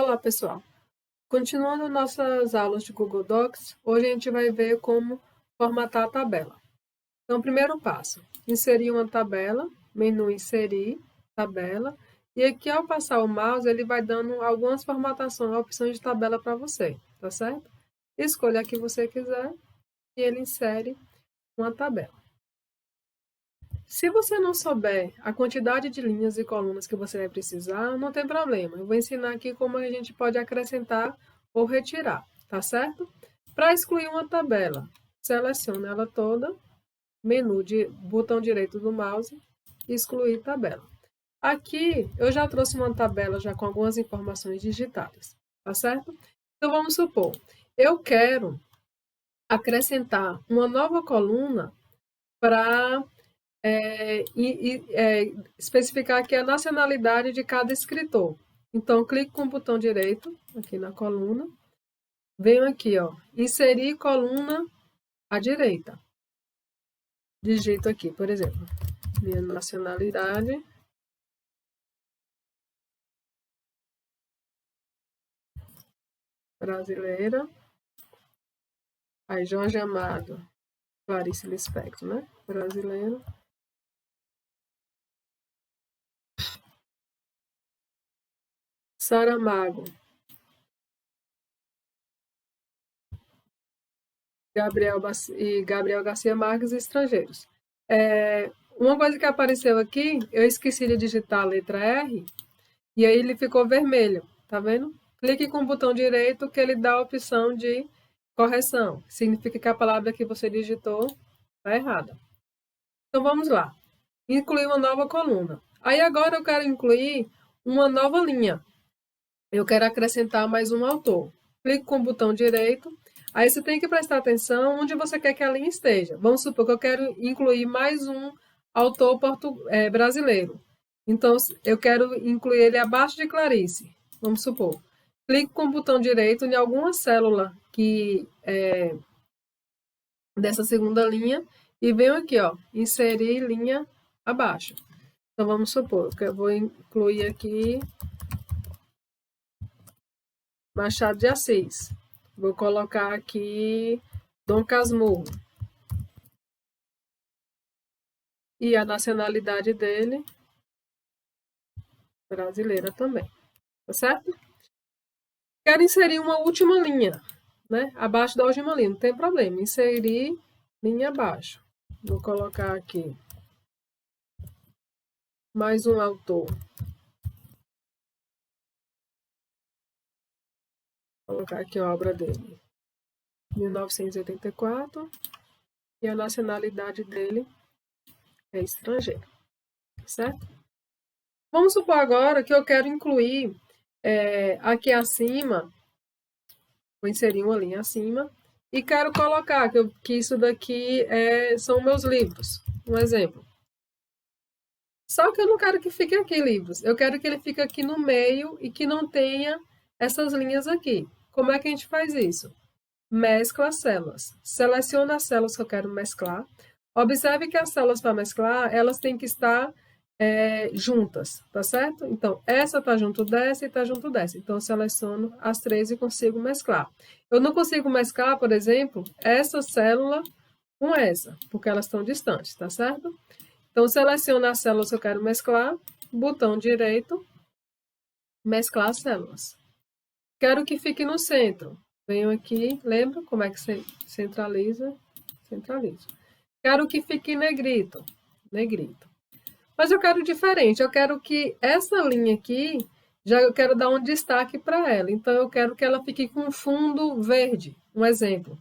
Olá, pessoal! Continuando nossas aulas de Google Docs, hoje a gente vai ver como formatar a tabela. Então, primeiro passo, inserir uma tabela, menu inserir, tabela, e aqui ao passar o mouse, ele vai dando algumas formatações, opções de tabela para você, tá certo? Escolha a que você quiser e ele insere uma tabela. Se você não souber a quantidade de linhas e colunas que você vai precisar, não tem problema. Eu vou ensinar aqui como a gente pode acrescentar ou retirar, tá certo? Para excluir uma tabela, selecione ela toda, menu de botão direito do mouse, excluir tabela. Aqui eu já trouxe uma tabela já com algumas informações digitadas, tá certo? Então vamos supor, eu quero acrescentar uma nova coluna para especificar aqui a nacionalidade de cada escritor. Então, clique com o botão direito aqui na coluna. Venho aqui, ó, inserir coluna à direita. Digito aqui, por exemplo, minha nacionalidade. Brasileira. Aí, Jorge Amado. Clarice Lispector, né? Brasileiro. Saramago. Gabriel Garcia Marques, estrangeiros. Uma coisa que apareceu aqui, eu esqueci de digitar a letra R, e aí ele ficou vermelho, tá vendo? Clique com o botão direito que ele dá a opção de correção. Significa que a palavra que você digitou está errada. Então vamos lá. Incluir uma nova coluna. Aí agora eu quero incluir uma nova linha. Eu quero acrescentar mais um autor. Clique com o botão direito. Aí você tem que prestar atenção onde você quer que a linha esteja. Vamos supor que eu quero incluir mais um autor brasileiro. Então, eu quero incluir ele abaixo de Clarice. Vamos supor. Clique com o botão direito em alguma célula dessa segunda linha e venho aqui, ó, inserir linha abaixo. Então, vamos supor que eu vou incluir aqui Machado de Assis. Vou colocar aqui Dom Casmurro. E a nacionalidade dele, brasileira também. Tá certo? Quero inserir uma última linha, né? Abaixo da última linha, não tem problema. Inserir linha abaixo. Vou colocar aqui mais um autor. Vou colocar aqui a obra dele. 1984. E a nacionalidade dele é estrangeiro. Certo? Vamos supor agora que eu quero incluir aqui acima, vou inserir uma linha acima, e quero colocar que isso daqui são meus livros. Um exemplo. Só que eu não quero que fique aqui livros. Eu quero que ele fique aqui no meio e que não tenha essas linhas aqui. Como é que a gente faz isso? Mescla as células. Seleciona as células que eu quero mesclar. Observe que as células para mesclar, elas têm que estar juntas, tá certo? Então, essa está junto dessa e está junto dessa. Então, eu seleciono as três e consigo mesclar. Eu não consigo mesclar, por exemplo, essa célula com essa, porque elas estão distantes, tá certo? Então, seleciono as células que eu quero mesclar, botão direito, mesclar as células. Quero que fique no centro. Venho aqui, lembra como é que se centraliza? Centralizo. Quero que fique negrito, negrito. Mas eu quero diferente, eu quero que essa linha aqui, eu quero dar um destaque para ela. Então, eu quero que ela fique com fundo verde. Um exemplo.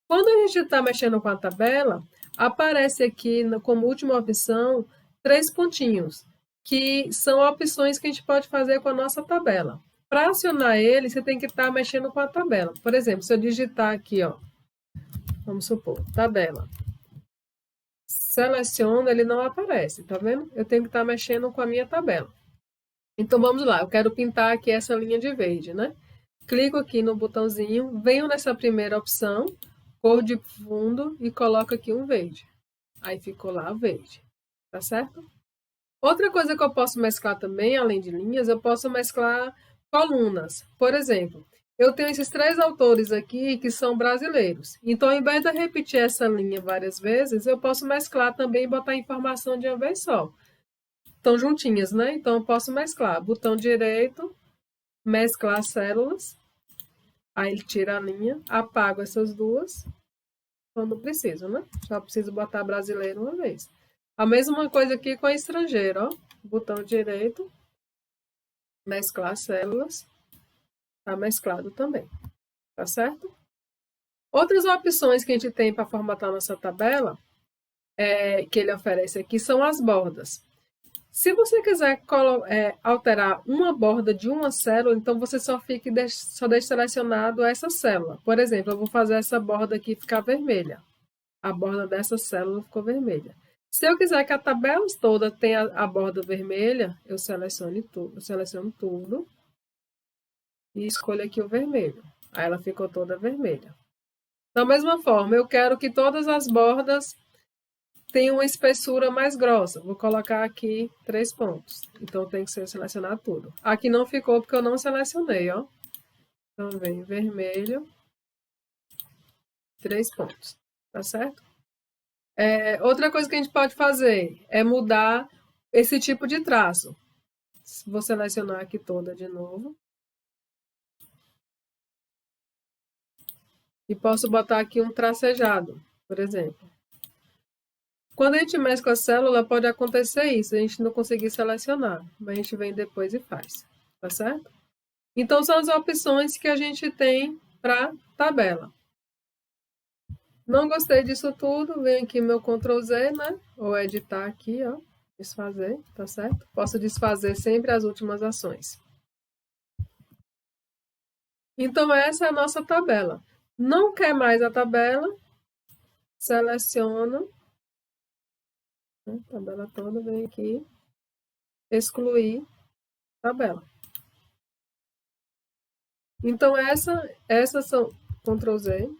Quando a gente está mexendo com a tabela, aparece aqui como última opção 3 pontinhos, que são opções que a gente pode fazer com a nossa tabela. Para acionar ele, você tem que estar mexendo com a tabela. Por exemplo, se eu digitar aqui, ó, vamos supor, tabela. Seleciono, ele não aparece, tá vendo? Eu tenho que estar mexendo com a minha tabela. Então, vamos lá, eu quero pintar aqui essa linha de verde, né? Clico aqui no botãozinho, venho nessa primeira opção, cor de fundo, e coloco aqui um verde. Aí ficou lá verde, tá certo? Outra coisa que eu posso mesclar também, além de linhas, eu posso mesclar Colunas. Por exemplo, eu tenho esses 3 autores aqui que são brasileiros. Então, ao invés de eu repetir essa linha várias vezes, eu posso mesclar também e botar a informação de uma vez só. Estão juntinhas, né? Então, eu posso mesclar. Botão direito, mesclar células. Aí ele tira a linha, apago essas duas. Quando preciso, né? Só preciso botar brasileiro uma vez. A mesma coisa aqui com estrangeiro, ó. Botão direito, mesclar células. Tá mesclado também, tá certo? Outras opções que a gente tem para formatar nossa tabela, que ele oferece aqui, são as bordas. Se você quiser alterar uma borda de uma célula, então você só deixa selecionado essa célula. Por exemplo, eu vou fazer essa borda aqui ficar vermelha. A borda dessa célula ficou vermelha. Se eu quiser que a tabela toda tenha a borda vermelha, eu seleciono tudo e escolho aqui o vermelho. Aí ela ficou toda vermelha. Da mesma forma, eu quero que todas as bordas tenham uma espessura mais grossa. Vou colocar aqui 3 pontos. Então tem que selecionar tudo. Aqui não ficou porque eu não selecionei, ó. Então vem vermelho, 3 pontos. Tá certo? Outra coisa que a gente pode fazer é mudar esse tipo de traço. Vou selecionar aqui toda de novo. E posso botar aqui um tracejado, por exemplo. Quando a gente mescla a célula, pode acontecer isso, a gente não conseguir selecionar, mas a gente vem depois e faz, tá certo? Então, são as opções que a gente tem para tabela. Não gostei disso tudo, venho aqui meu Ctrl Z, né? Ou editar aqui, ó, desfazer, tá certo? Posso desfazer sempre as últimas ações. Então, essa é a nossa tabela. Não quer mais a tabela, seleciona, né? Tabela toda, vem aqui, excluir tabela. Então, essas são, Ctrl Z,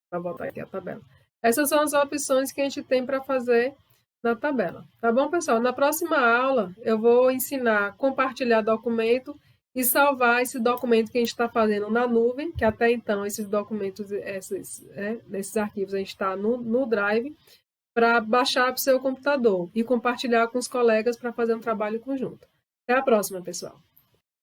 para botar aqui a tabela. Essas são as opções que a gente tem para fazer na tabela. Tá bom, pessoal? Na próxima aula, eu vou ensinar a compartilhar documento e salvar esse documento que a gente está fazendo na nuvem, que até então esses documentos, esses arquivos a gente está no Drive, para baixar para o seu computador e compartilhar com os colegas para fazer um trabalho conjunto. Até a próxima, pessoal!